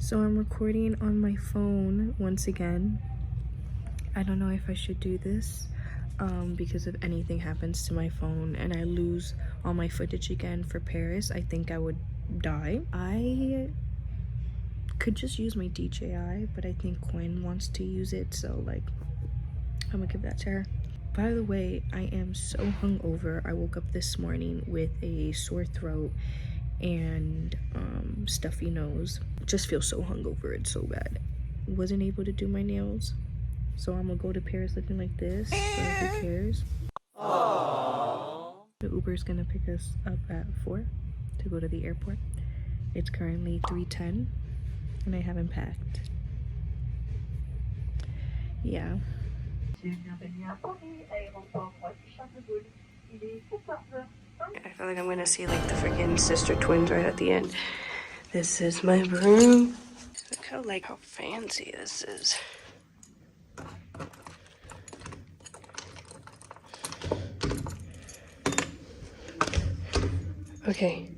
So I'm recording on my phone once again. I don't know if I should do this because if anything happens to my phone and I lose all my footage again for Paris, I think I would die. I could just use my DJI, but I think Quinn wants to use it, so like I'm gonna give that to her. By the way, I am so hungover. I woke up this morning with a sore throat and stuffy nose. Just feel so hungover, it's so bad. Wasn't able to do my nails, so I'm gonna go to Paris looking like this, but who cares? Aww. The Uber's gonna pick us up at 4 to go to the airport. It's currently 3:10 and I haven't packed. Yeah. I feel like I'm gonna see like the freaking sister twins right at the end. This is my room. Look how fancy this is. Okay.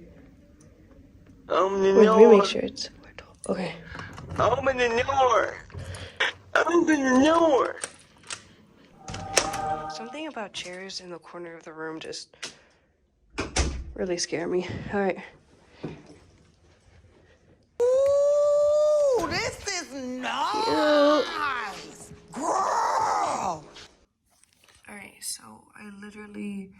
Wait, let me make sure it's okay. Open the door. Open the door. Something about chairs in the corner of the room just really scare me. All right. Ooh, this is nice. Girl. All right, so I literally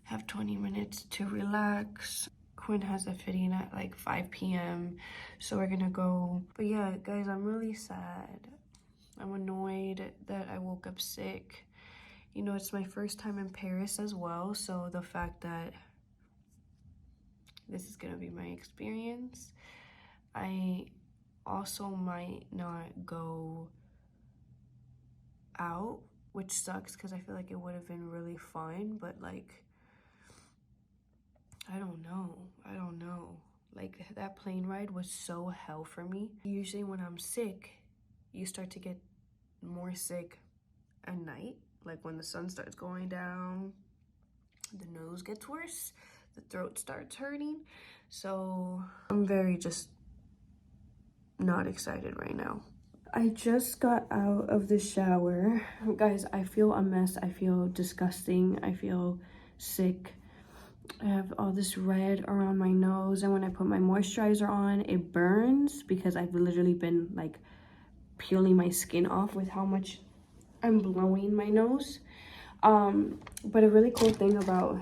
have 20 minutes to relax. Quinn has a fitting at like 5 p.m. so we're gonna go. But yeah, guys, I'm really sad. I'm annoyed that I woke up sick. You know, it's my first time in Paris as well, so the fact that this is gonna be my experience, I also might not go out, which sucks because I feel like it would have been really fun, but like, I don't know. Like, that plane ride was so hell for me. Usually when I'm sick, you start to get more sick at night. Like when the sun starts going down, the nose gets worse, the throat starts hurting. So I'm very just not excited right now. I just got out of the shower. Guys, I feel a mess. I feel disgusting. I feel sick. I have all this red around my nose, and when I put my moisturizer on, it burns because I've literally been like peeling my skin off with how much I'm blowing my nose. But a really cool thing about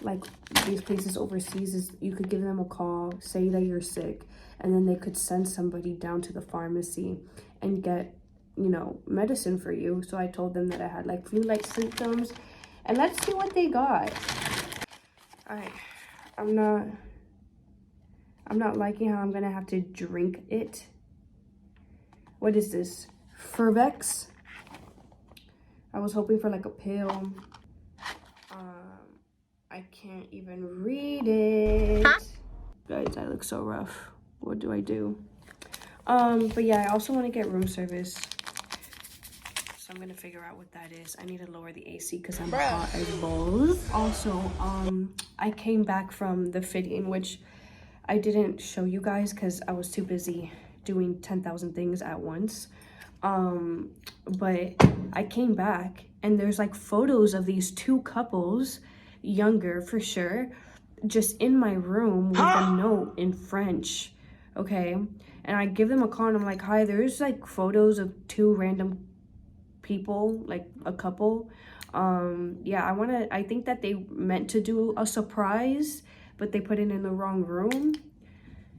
like these places overseas is you could give them a call, say that you're sick, and then they could send somebody down to the pharmacy and get, you know, medicine for you. So I told them that I had like flu-like symptoms, and let's see what they got. All right, I'm not liking how I'm gonna have to drink it. What is this? Fervex? I was hoping for like a pill. I can't even read it. Huh? Guys, I look so rough. What do I do? But yeah, I also want to get room service. So I'm gonna figure out what that is. I need to lower the AC because I'm hot as balls. Also, I came back from the fitting, which I didn't show you guys because I was too busy doing 10,000 things at once. But I came back and there's like photos of these two couples, younger for sure, just in my room with a note in French. Okay, and I give them a call and I'm like, hi, there's like photos of two random people, like a couple. Yeah, I think that they meant to do a surprise, but they put it in the wrong room.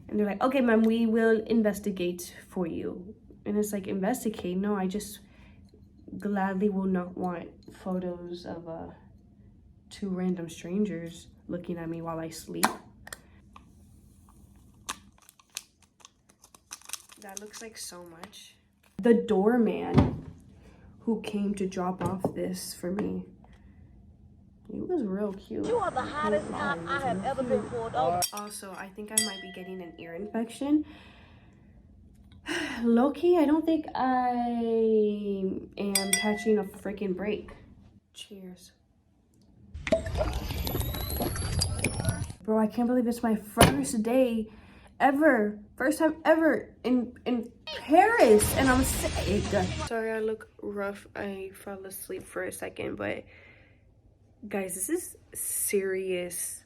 And they're like, okay, ma'am, we will investigate for you. And it's like, investigate? No, I just gladly will not want photos of two random strangers looking at me while I sleep. That looks like so much. The doorman who came to drop off this for me, he was real cute. You are the hottest cop I have ever been pulled over. Also, I think I might be getting an ear infection. Low-key, I don't think I am catching a freaking break. Cheers. Bro, I can't believe it's my first day ever. First time ever in Paris, and I'm sick. Sorry, I look rough. I fell asleep for a second, but guys, this is serious.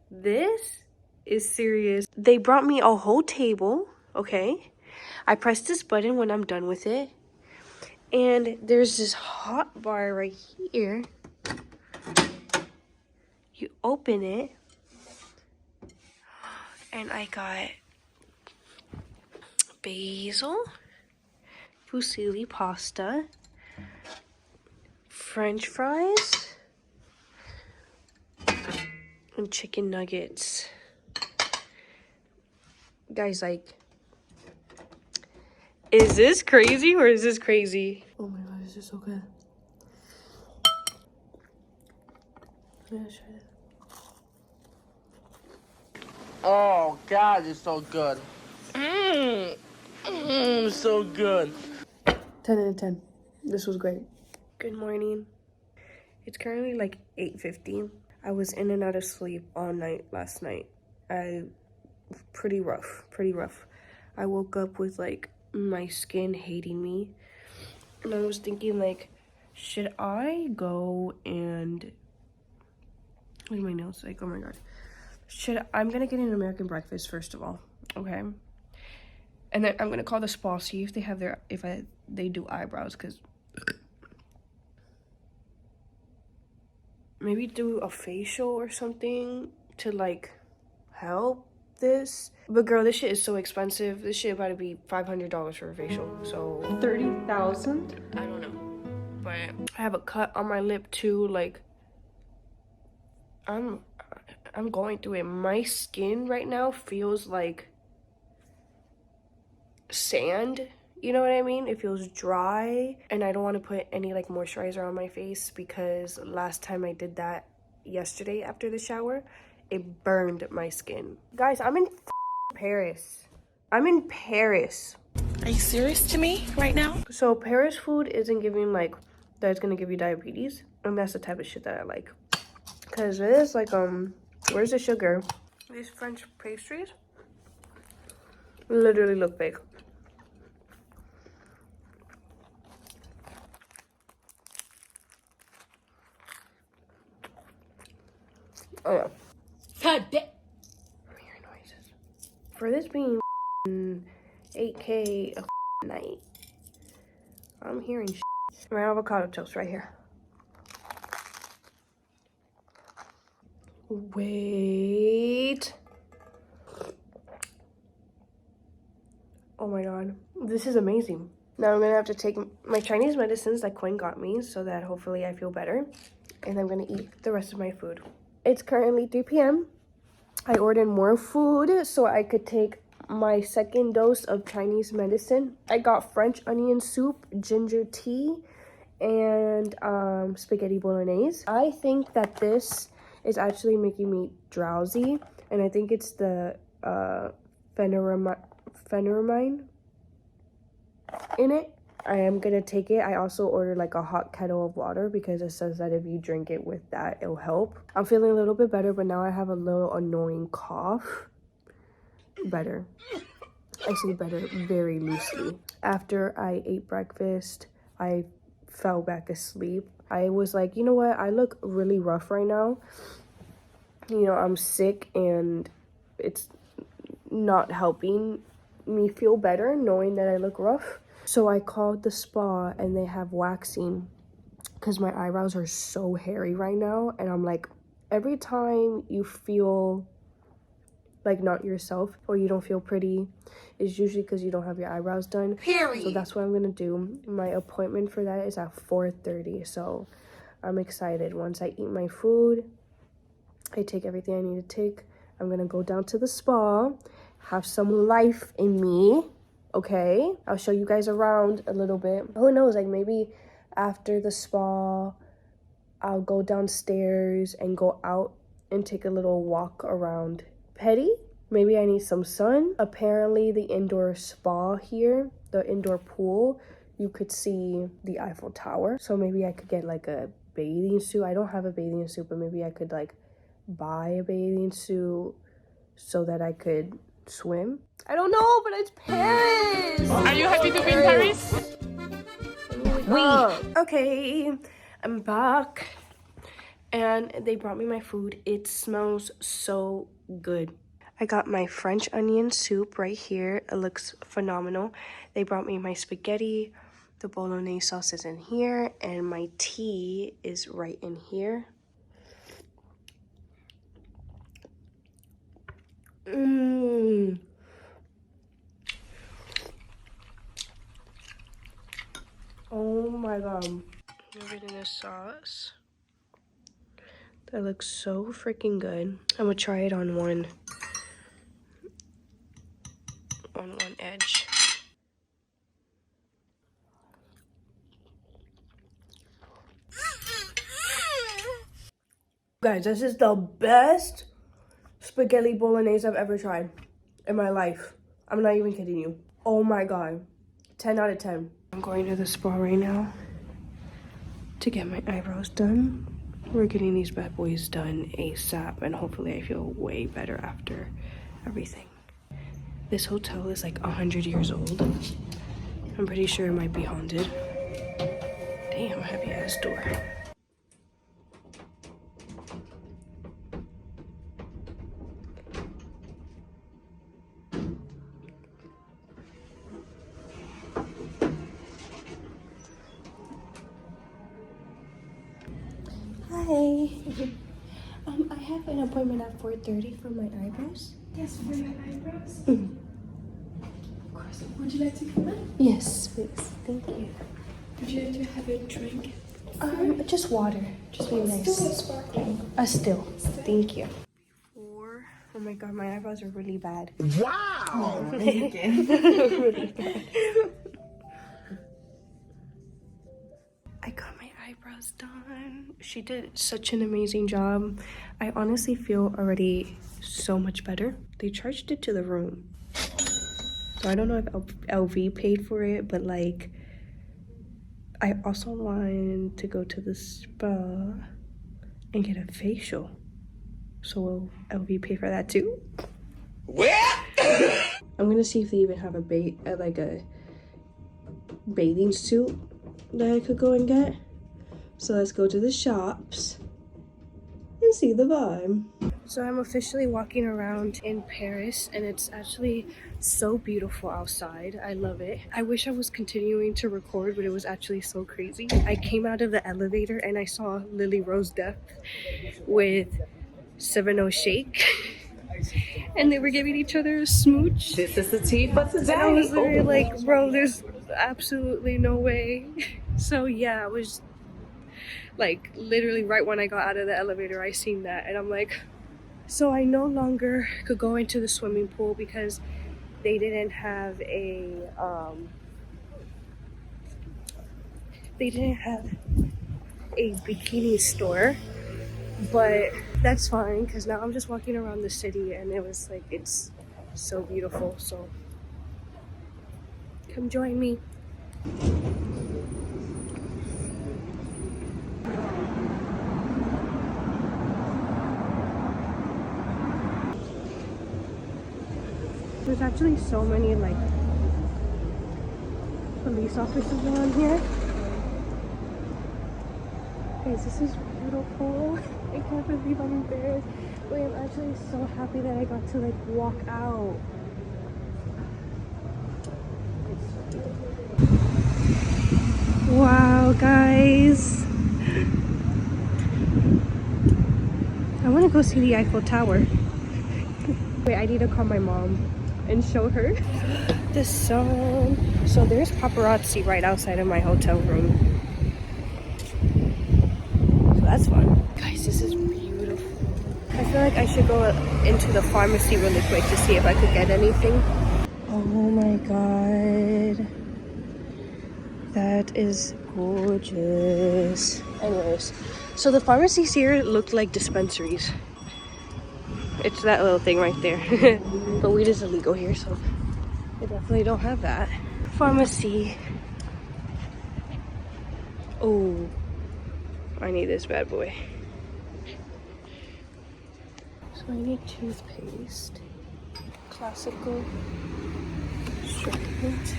This is serious. They brought me a whole table, okay? I press this button when I'm done with it. And there's this hot bar right here. You open it. And I got basil, fusilli pasta, French fries, and chicken nuggets. Guys, like, is this crazy or is this crazy? Oh my god, this is so good. Let's try it. Oh God, it's so good. So good. 10 out of 10. This was great. Good morning. It's currently like 8:50. I was in and out of sleep all night last night. Pretty rough. I woke up with like my skin hating me. And I was thinking like, should I go and... Look at my nails, like, oh my god. I'm gonna get an American breakfast first of all, okay? And then I'm gonna call the spa, see if they have they do eyebrows, cause maybe do a facial or something to like help this. But girl, this shit is so expensive. This shit about to be $500 for a facial. So 30,000? I don't know. But I have a cut on my lip too. Like, I'm going through it. My skin right now feels like sand. You know what I mean? It feels dry, and I don't want to put any like moisturizer on my face because last time I did that yesterday after the shower, it burned my skin. Guys, I'm in Paris. I'm in Paris. Are you serious to me right now? So Paris food isn't giving like that it's gonna give you diabetes, and that's the type of shit that I like. Cause it is like where's the sugar? These French pastries literally look big. Oh yeah. God damn. I'm hearing noises. For this being 8K a night, I'm hearing shit. My avocado toast right here. Wait. Oh my god. This is amazing. Now I'm gonna have to take my Chinese medicines that Quinn got me so that hopefully I feel better. And I'm gonna eat the rest of my food. It's currently 3 p.m. I ordered more food so I could take my second dose of Chinese medicine. I got French onion soup, ginger tea, and spaghetti bolognese. I think that this is actually making me drowsy, and I think it's the phenomine in it. I am gonna take it. I also ordered like a hot kettle of water because it says that if you drink it with that, it'll help. I'm feeling a little bit better, but now I have a little annoying cough. Better. I say better very loosely. After I ate breakfast, I fell back asleep. I was like, you know what? I look really rough right now. You know, I'm sick and it's not helping me feel better knowing that I look rough. So I called the spa and they have waxing because my eyebrows are so hairy right now. And I'm like, every time you feel like not yourself or you don't feel pretty, it's usually because you don't have your eyebrows done. Period. So that's what I'm gonna do. My appointment for that is at 4:30. So I'm excited. Once I eat my food, I take everything I need to take. I'm gonna go down to the spa, have some life in me. Okay, I'll show you guys around a little bit. Who knows, like maybe after the spa, I'll go downstairs and go out and take a little walk around Petty. Maybe I need some sun. Apparently the indoor spa here, the indoor pool, you could see the Eiffel Tower. So maybe I could get like a bathing suit. I don't have a bathing suit, but maybe I could like buy a bathing suit so that I could swim. I don't know, but it's Paris. Are you happy to be in Paris? Okay, I'm back. And they brought me my food. It smells so good. I got my French onion soup right here. It looks phenomenal. They brought me my spaghetti. The bolognese sauce is in here. And my tea is right in here. Mmm. Oh my god. Look at this sauce. That looks so freaking good. I'm gonna try it on one edge. Guys, this is the best spaghetti bolognese I've ever tried in my life. I'm not even kidding you. Oh my god. 10 out of 10. I'm going to the spa right now to get my eyebrows done. We're getting these bad boys done ASAP, and hopefully I feel way better after everything. This hotel is like 100 years old. I'm pretty sure it might be haunted. Damn, heavy ass door. Hi. I have an appointment at 4:30 for my eyebrows. Yes, for your eyebrows. Mm. Of course. Would you like to come in? Yes, please. Thank you. Would you like to have a drink? Just water. Just be nice. Still sparkling. Still. Thank you. Oh my god, my eyebrows are really bad. Wow! Really bad. I got my eyebrows done. She did such an amazing job. I honestly feel already so much better. They charged it to the room. So I don't know if LV paid for it, but like, I also wanted to go to the spa and get a facial. So will LV pay for that too? What? I'm gonna see if they even have a bathing suit that I could go and get. So let's go to the shops and see the vibe. So I'm officially walking around in Paris, and it's actually so beautiful outside. I love it. I wish I was continuing to record, but it was actually so crazy. I came out of the elevator and I saw Lily Rose Depp with 7-0 Shake. And they were giving each other a smooch. This is the tea for today. And I was literally like, bro, there's absolutely no way. So yeah, I was like, literally right when I got out of the elevator, I seen that, and I'm like, so I no longer could go into the swimming pool because they didn't have a bikini store. But that's fine, because now I'm just walking around the city, and it was like, it's so beautiful. So come join me. There's actually so many like police officers around here. Guys, this is beautiful. I can't believe I'm in Paris. Wait, I'm actually so happy that I got to like walk out. Wow, guys. I want to go see the Eiffel Tower. Wait, I need to call my mom and show her the sun. So there's paparazzi right outside of my hotel room. So that's fun. Guys, this is beautiful. I feel like I should go into the pharmacy really quick to see if I could get anything. Oh my god. That is gorgeous. Anyways, so the pharmacies here looked like dispensaries. It's that little thing right there. But weed is illegal here, so they definitely don't have that. Pharmacy. Oh, I need this bad boy. So I need toothpaste. classical striped.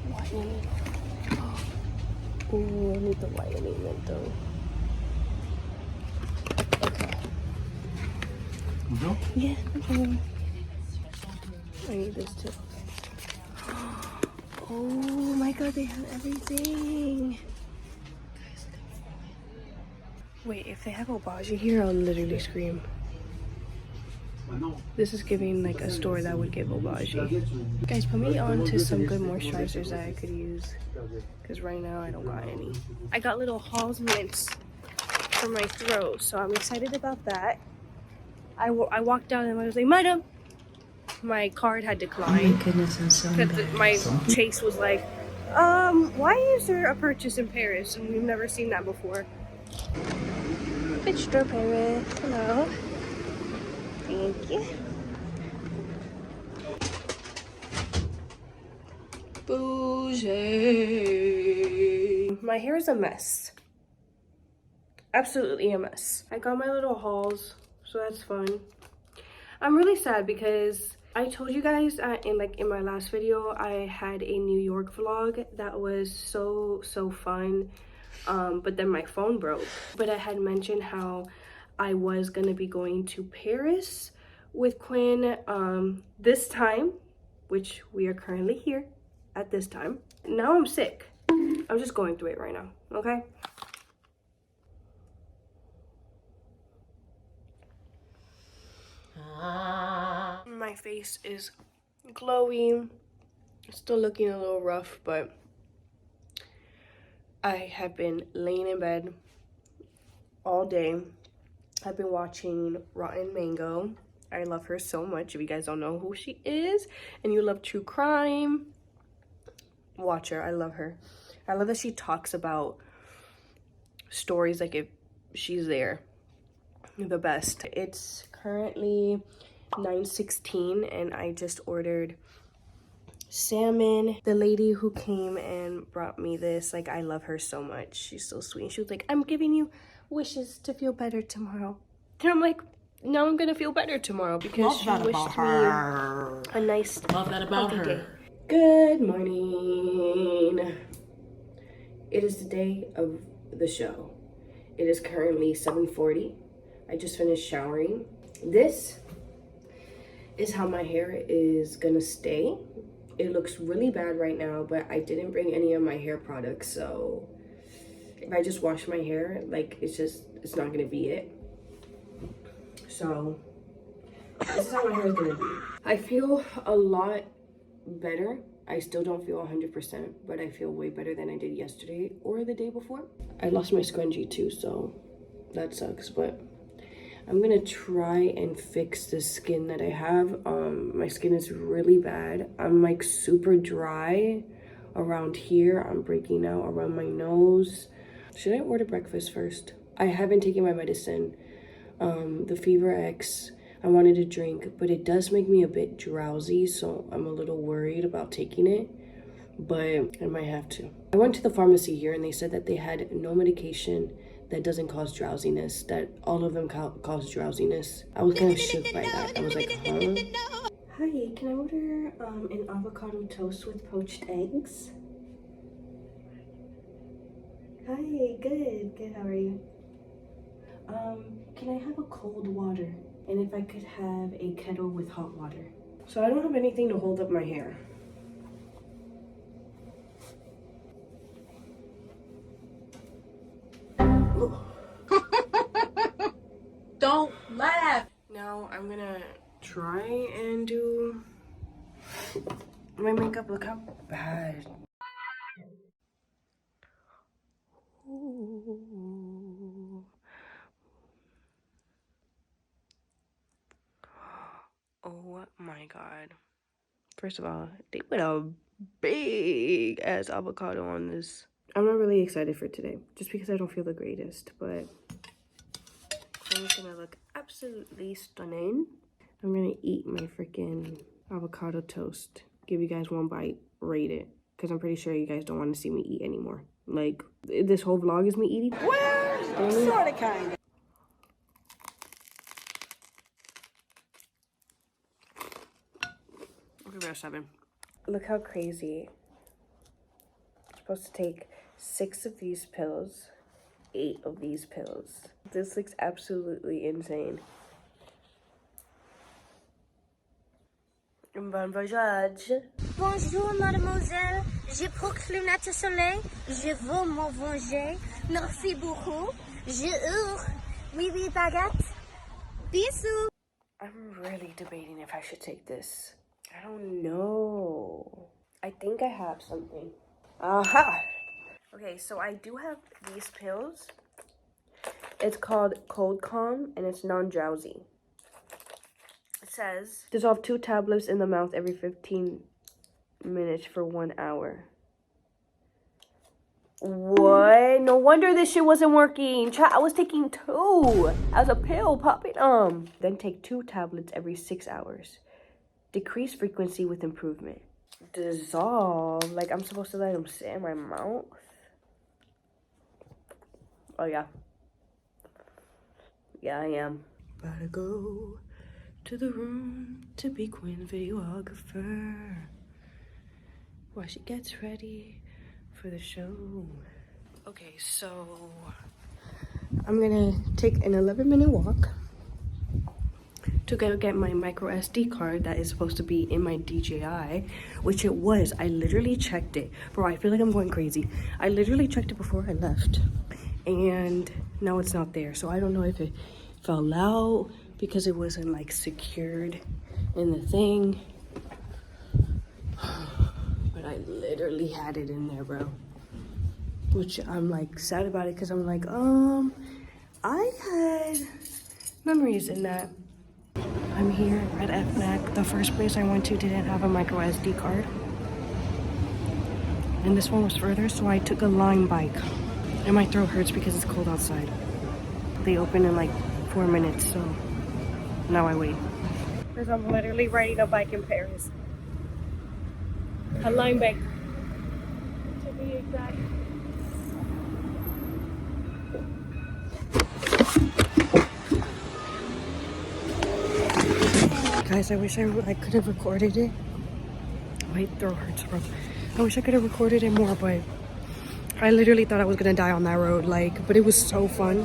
Whitening. Oh, I need the whitening mint though. Okay. Yeah. I need this too. Oh my god, they have everything. Wait, if they have Obagi here, I'll literally scream. This is giving like a store that would give Obagi. Guys, put me on to some good moisturizers that I could use. Because right now I don't got any. I got little Halls mints for my throat, so I'm excited about that. I walked out and I was like, Madam! My card had declined. Oh my goodness, I'm so embarrassed. My chase was like, why is there a purchase in Paris? And we've never seen that before. Bistro Paris. Hello. Thank you. Bougie. My hair is a mess. Absolutely a mess. I got my little hauls, so that's fun. I'm really sad because I told you guys in my last video I had a New York vlog that was so fun, but then my phone broke. But I had mentioned how I was gonna be going to Paris with Quinn this time, which we are currently here at this time. Now I'm sick. I'm just going through it right now, okay? My face is glowy, still looking a little rough, but I have been laying in bed all day. I've been watching Rotten Mango. I love her so much. If you guys don't know who she is and you love true crime, watch her. I love her. I love that she talks about stories like if she's there. The best. It's currently 9:16 and I just ordered salmon. The lady who came and brought me this, like, I love her so much. She's so sweet. She was like, I'm giving you wishes to feel better tomorrow. And I'm like, no, I'm gonna feel better tomorrow because she wished me a nice healthy day. Good morning. It is the day of the show. It is currently 7:40. I just finished showering. This is how my hair is gonna stay. It looks really bad right now, but I didn't bring any of my hair products, so if I just wash my hair, like, it's not gonna be it. So this is how my hair is gonna be. I feel a lot better. I still don't feel 100%, but I feel way better than I did yesterday or the day before. I lost my scrunchie too, so that sucks, but I'm gonna try and fix the skin that I have. My skin is really bad. I'm like super dry around here. I'm breaking out around my nose. Should I order breakfast first? I haven't taken my medicine. The Fever X, I wanted to drink, but it does make me a bit drowsy, so I'm a little worried about taking it, but I might have to. I went to the pharmacy here and they said that they had no medication that doesn't cause drowsiness, that all of them cause drowsiness. I was kind of shook by that. I was like, huh? Hi, can I order an avocado toast with poached eggs? Hi, good, how are you? Can I have a cold water? And if I could have a kettle with hot water. So I don't have anything to hold up my hair. Don't laugh. Now I'm gonna try and do my makeup. Look how bad. Ooh. Oh my god. First of all, they put a big ass avocado on this. I'm not really excited for today, just because I don't feel the greatest, but I'm just gonna look absolutely stunning. I'm gonna eat my freaking avocado toast. Give you guys one bite, rate it, because I'm pretty sure you guys don't want to see me eat anymore. Like, this whole vlog is me eating. Well, sort of, kind of. I'll give it a 7. Look how crazy. I'm supposed to take 6 of these pills, 8 of these pills. This looks absolutely insane. Bon voyage. Bonjour, mademoiselle. J'ai pris lunettes soleil. Je veux m'en venger. Merci beaucoup. Je oui, oui, baguette. Bisous. I'm really debating if I should take this. I don't know. I think I have something. Aha! Okay, so I do have these pills. It's called Cold Calm, and it's non-drowsy. It says, dissolve 2 tablets in the mouth every 15 minutes for 1 hour. What? No wonder this shit wasn't working. I was taking 2 as a pill, popping. Then take 2 tablets every 6 hours. Decrease frequency with improvement. Dissolve? Like I'm supposed to let them sit in my mouth? Oh yeah. Yeah, I am. Gotta go to the room to be Queen videographer while she gets ready for the show. Okay, so I'm gonna take an 11-minute walk to go get my micro SD card that is supposed to be in my DJI, which it was. I literally checked it. Bro, I feel like I'm going crazy. I literally checked it before I left, and now it's not there. So I don't know if it fell out because it wasn't like secured in the thing. But I literally had it in there, bro. Which I'm like sad about it because I'm like, I had memories in that. I'm here at FNAC. The first place I went to didn't have a micro SD card. And this one was further, so I took a Lime bike. And my throat hurts because it's cold outside. They open in like 4 minutes, so now I wait. Because I'm literally riding a bike in Paris. A Lime bike, to be exact. Guys, I wish I could have recorded it. My throat hurts, bro. I wish I could have recorded it more, but I literally thought I was gonna die on that road, like, but it was so fun.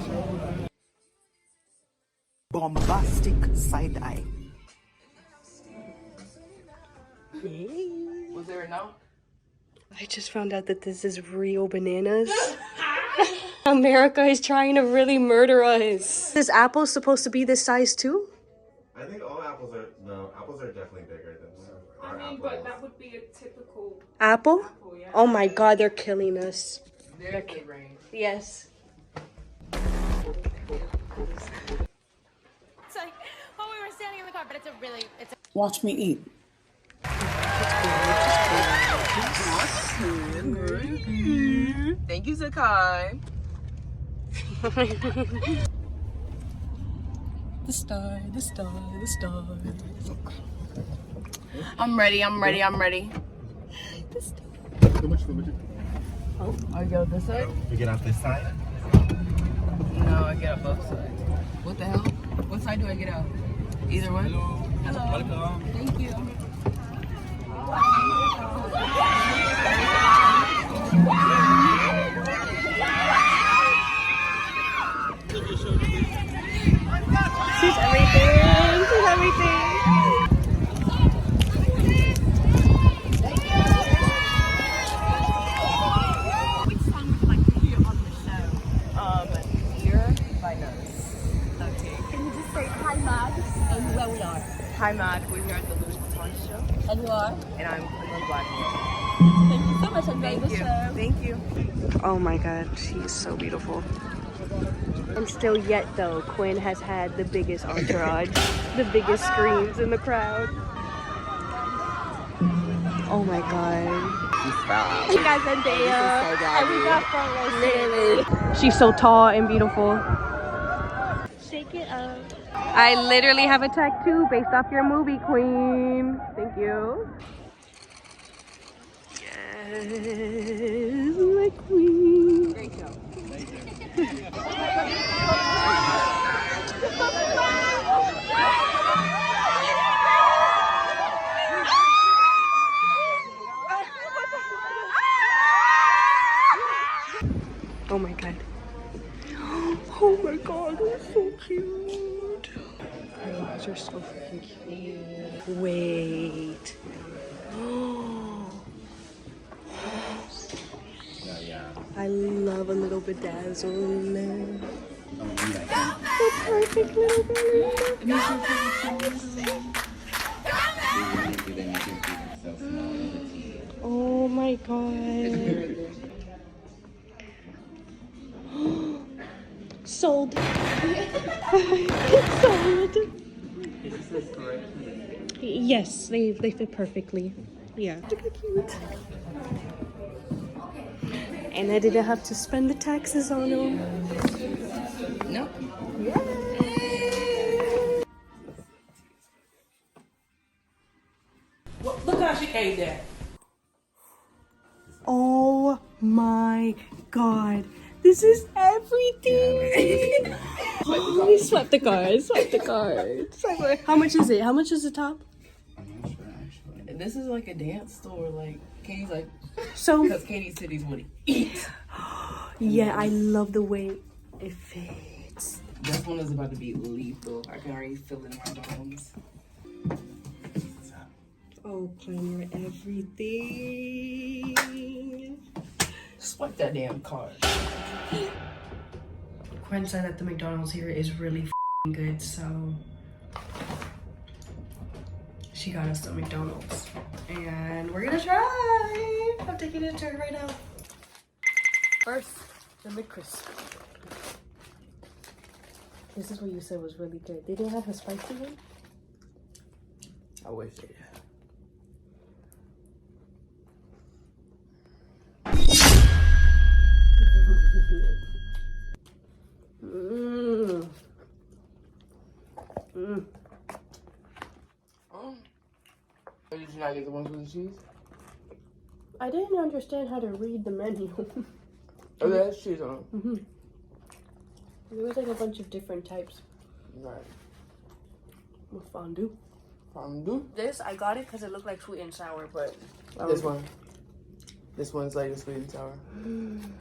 Bombastic side eye. Was there a no? I just found out that this is real bananas. America is trying to really murder us. This apple's supposed to be this size too? I think all apples are, no, apples are definitely bigger than our apples. But that would be a typical Apple? yeah. Oh my god, they're killing us. There's the rain. Yes. It's like, oh, we were standing in the car, but it's a Watch me eat. Thank you, Zakai. The star. I'm ready. Oh, I go this side? You get off this side? No, I get up both sides. What the hell? What side do I get out? Either one? Hello. Welcome. Thank you. She's everything. Which song would you like to hear on the show? Here by Nose. Okay. Can you just say hi, Mag, and where we are? Hi, Matt. We're here at the Louis Vuitton show. And you are? And I'm Black. Thank you so much. Enjoy the show. Thank you. Oh my god, she is so beautiful. And still yet though, Quinn has had the biggest entourage, the biggest screens in the crowd. Oh my god. Hey guys, Zendaya. And we got front row Literally. She's so tall and beautiful. Shake it up. I literally have a tattoo based off your movie, Queen. Thank you. Yes, my queen. Great show. Oh my god. Oh my god, they're so cute. Her eyes are so freaking cute. Wait. I love a little bedazzle. The perfect little belly. Oh my god. Sold. It's sold. Yes, they fit perfectly. Yeah. Look how cute. And I didn't have to spend the taxes on them. Nope. Well, look how she ate that. Oh my god. This is everything. Oh, swipe the card. Swipe the card. How much is it? How much is the top? I'm not sure actually. This is like a dance store. Like Katie's like, So because Katie said he's what he eats. yeah, I love the way it fits. This one is about to be lethal. I can already feel it in my bones. Oh, planner everything. Swipe that damn card. Gwen said that the McDonald's here is really f***ing good, so she got us the McDonald's. And we're gonna try. I'm taking it to her right now. First, the McCrisp. This is what you said was really good. They didn't have a spicy one? I wish they did. Did you not get the ones with the cheese? I didn't understand how to read the menu. Oh, that's cheese on them. There was like a bunch of different types. Right. With fondue. Fondue? This, I got it because it looked like sweet and sour, but... This one. This one's like a sweet and sour. And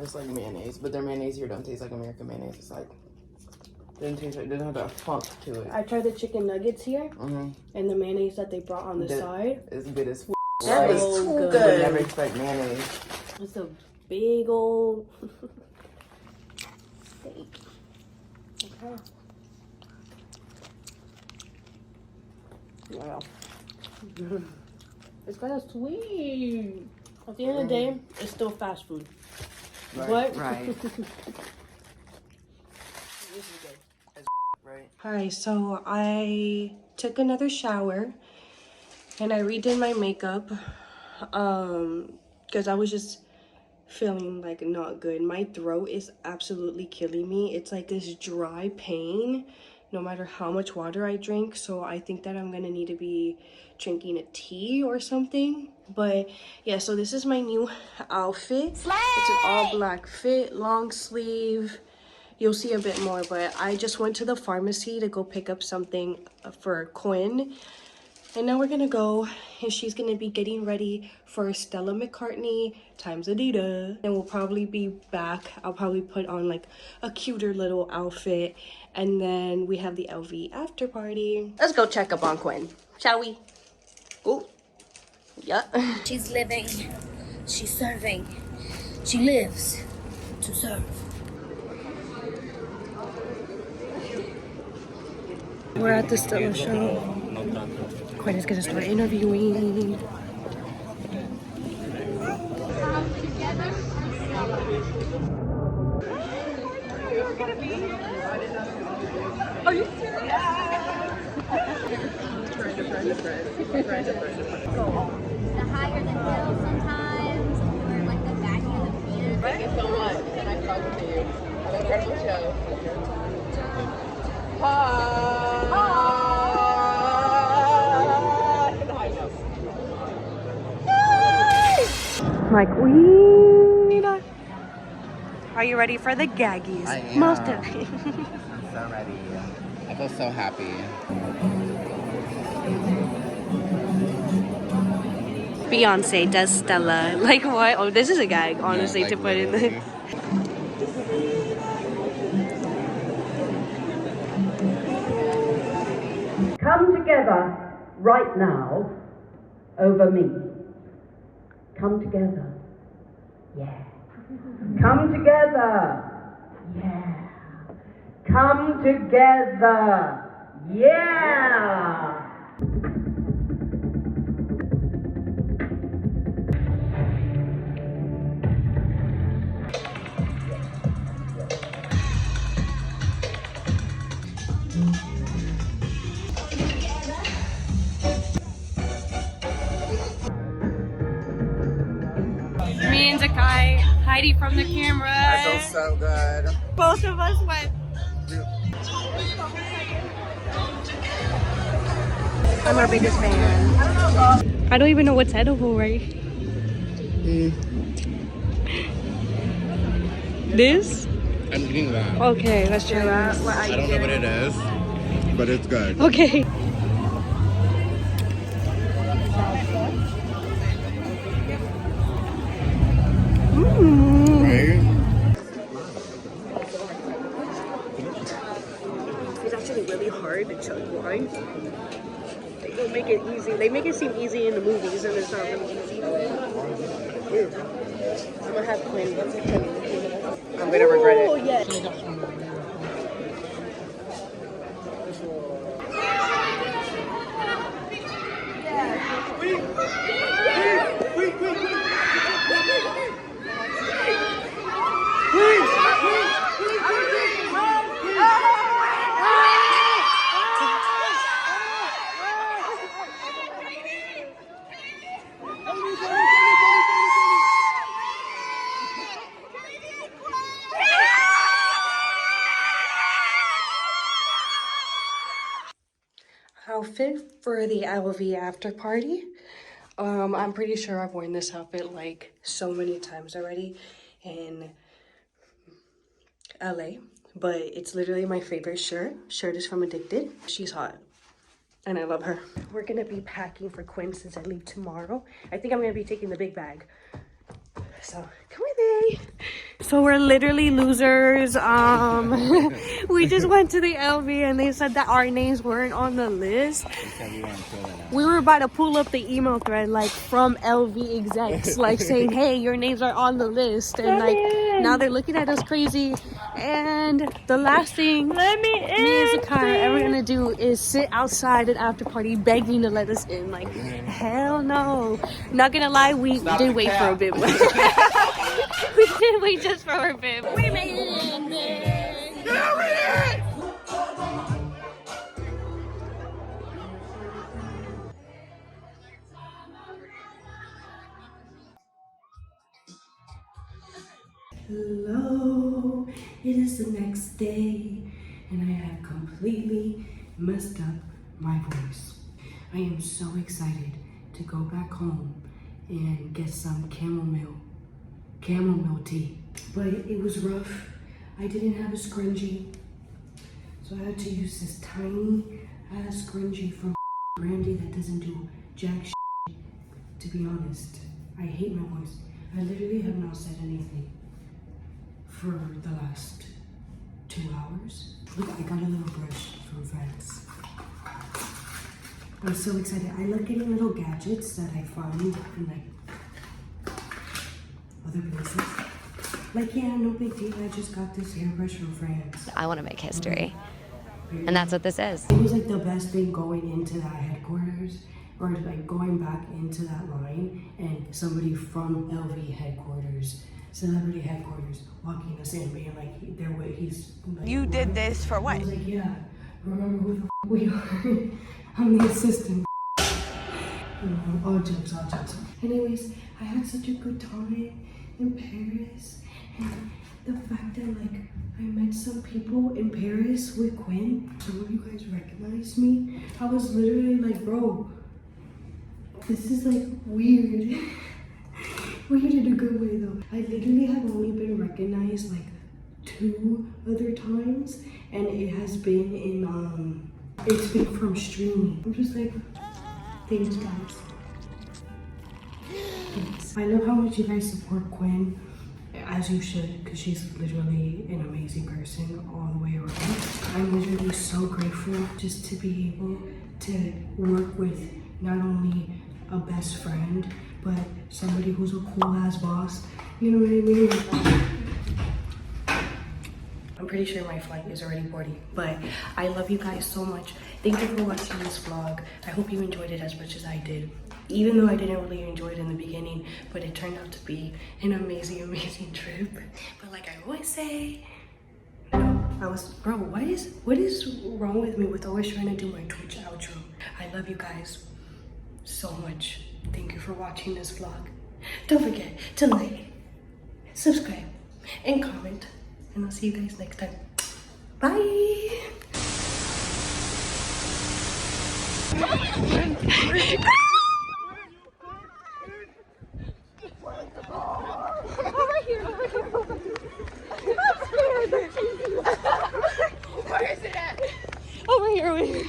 it's like mayonnaise. But their mayonnaise here don't taste like American mayonnaise. It's like... It doesn't have that funk to it. I tried the chicken nuggets here. And the mayonnaise that they brought on the side. It's good as f***. That is so good. You would never expect mayonnaise. It's a big old steak. Okay. Wow. It's kind of sweet. At the end of the day, it's still fast food. Right. What? Right. This is good. Right. Alright, so I took another shower and I redid my makeup because I was just feeling like not good. My throat is absolutely killing me. It's like this dry pain no matter how much water I drink, so I think that I'm gonna need to be drinking a tea or something. But yeah, so this is my new outfit. It's an all black fit, long sleeve. You'll see a bit more, but I just went to the pharmacy to go pick up something for Quinn. And now we're gonna go, and she's gonna be getting ready for Stella McCartney times Adidas. And we'll probably be back. I'll probably put on like a cuter little outfit. And then we have the LV after party. Let's go check up on Quinn, shall we? Oh, yeah. She's living, she's serving, she lives to serve. We're at the Stella show. Quinn is gonna start interviewing. Are you serious? The higher the hill sometimes, or like the back of the pants. Thank you so much. Nice talking to you. Have an incredible show. My queen. Are you ready for the gaggies? I am. Most definitely. I'm so ready. I feel so happy. Beyonce does Stella. Like what? Oh, this is a gag, honestly, Yeah, like to put in the... literally. together right now over me. Come together. Yeah. Come together. Yeah. Come together. Yeah. Me and Zakai, Heidi from the camera. I feel so good. Both of us went. I'm our biggest fan. I don't even know what's edible, right? This? I'm eating that. Okay, let's try that. I don't know what it is, but it's good. Okay. Right? It's actually really hard to chug wine. They don't make it easy. They make it seem easy in the movies, and it's not really easy. I'm gonna have Quinn. I'm gonna regret it. Oh, yes. Outfit for the LV after party. I'm pretty sure I've worn this outfit like so many times already in LA, but it's literally my favorite shirt. Shirt is from Addicted. She's hot and I love her. We're gonna be packing for Quinn since I leave tomorrow. I think I'm gonna be taking the big bag. So come with me. So we're literally losers. We just went to the LV and they said that our names weren't on the list. We were about to pull up the email thread like from LV execs, like saying, hey, your names are on the list. And like now they're looking at us crazy. And the last thing me and Zakai are ever gonna do is sit outside an after party begging to let us in. Like, hell no. Not gonna lie, we did wait for a bit. We did wait just for a bit. We made it in there. Yeah, we did! Hello, it is the next day and I have completely messed up my voice. I am so excited to go back home and get some chamomile tea. But it was rough. I didn't have a scrunchie, so I had to use this tiny ass scrunchie from Brandy that doesn't do jack shit. To be honest, I hate my voice. I literally have not said anything for the last 2 hours. Look, I got a little brush from France. I'm so excited. I love getting little gadgets that I find in like other places. Like, yeah, no big deal. I just got this hairbrush from France. I want to make history. And that's what this is. It was like the best thing going into that headquarters, or like going back into that line and somebody from LV headquarters, celebrity headquarters, walking us in, being like, he's like, you did this for what? I was like, yeah, remember who the we are. I'm the assistant. All jokes. Anyways, I had such a good time in Paris, and the fact that like I met some people in Paris with Quinn, some of you guys recognized me. I was literally like, bro, this is like weird. Weird in a good way though. I literally have only been recognized like 2 other times, and it has been in it's been from streaming. I'm just like, thanks guys. Thanks. I love how much you guys support Quinn, as you should, because she's literally an amazing person all the way around. I'm literally so grateful just to be able to work with not only a best friend, but somebody who's a cool ass boss. You know what I mean? I'm pretty sure my flight is already boarding, but I love you guys so much. Thank you for watching this vlog. I hope you enjoyed it as much as I did. Even though I didn't really enjoy it in the beginning, but it turned out to be an amazing, amazing trip. But like I always say, bro, what is wrong with me with always trying to do my Twitch outro? I love you guys so much. Thank you for watching this vlog. Don't forget to like, subscribe, and comment. And I'll see you guys next time. Bye! Over here.